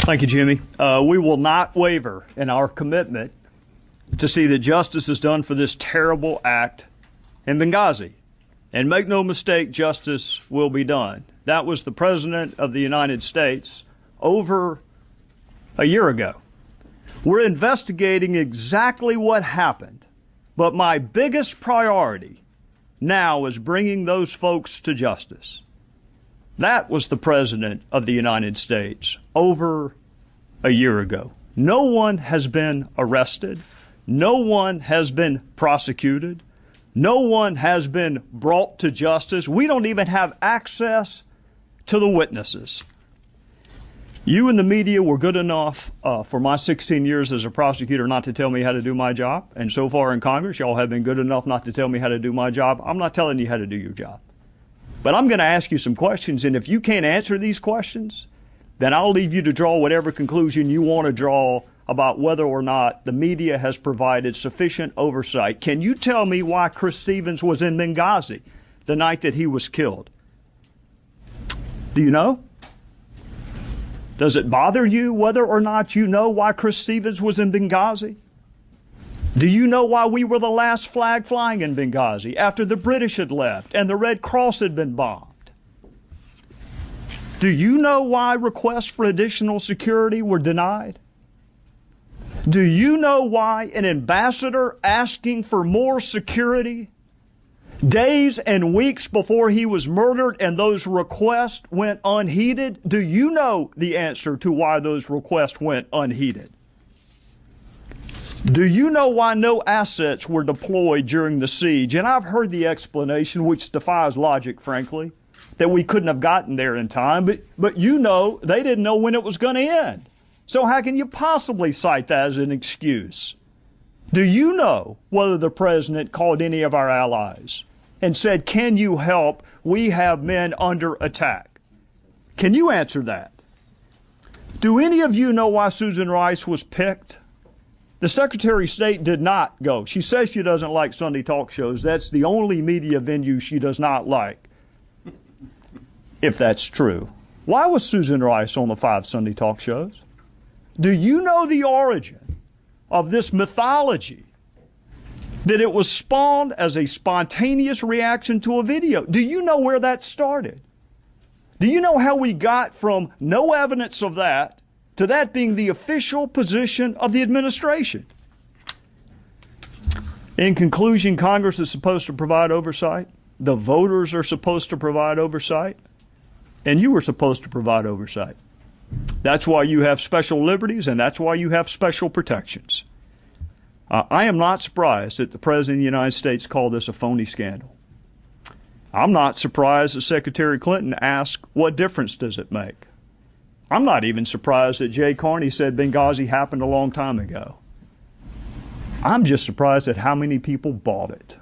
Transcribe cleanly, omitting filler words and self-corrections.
Thank you, Jimmy. We will not waver in our commitment to see that justice is done for this terrible act in Benghazi. And make no mistake, justice will be done. That was the President of the United States over a year ago. We're investigating exactly what happened, but my biggest priority now is bringing those folks to justice. That was the President of the United States over a year ago. No one has been arrested. No one has been prosecuted. No one has been brought to justice. We don't even have access to the witnesses. You and the media were good enough for my 16 years as a prosecutor not to tell me how to do my job. And so far in Congress, y'all have been good enough not to tell me how to do my job. I'm not telling you how to do your job. But I'm going to ask you some questions, and if you can't answer these questions, then I'll leave you to draw whatever conclusion you want to draw about whether or not the media has provided sufficient oversight. Can you tell me why Chris Stevens was in Benghazi the night that he was killed? Do you know? Does it bother you whether or not you know why Chris Stevens was in Benghazi? Do you know why we were the last flag flying in Benghazi after the British had left and the Red Cross had been bombed? Do you know why requests for additional security were denied? Do you know why an ambassador asking for more security days and weeks before he was murdered and those requests went unheeded? Do you know the answer to why those requests went unheeded? Do you know why no assets were deployed during the siege? And I've heard the explanation, which defies logic, frankly, that we couldn't have gotten there in time. But you know, they didn't know when it was going to end. So how can you possibly cite that as an excuse? Do you know whether the president called any of our allies and said, can you help? We have men under attack. Can you answer that? Do any of you know why Susan Rice was picked? The Secretary of State did not go. She says she doesn't like Sunday talk shows. That's the only media venue she does not like, if that's true. Why was Susan Rice on the 5 Sunday talk shows? Do you know the origin of this mythology that it was spawned as a spontaneous reaction to a video? Do you know where that started? Do you know how we got from no evidence of that to that being the official position of the administration? In conclusion, Congress is supposed to provide oversight. The voters are supposed to provide oversight. And you are supposed to provide oversight. That's why you have special liberties, and that's why you have special protections. I am not surprised that the President of the United States called this a phony scandal. I'm not surprised that Secretary Clinton asked, what difference does it make? I'm not even surprised that Jay Carney said Benghazi happened a long time ago. I'm just surprised at how many people bought it.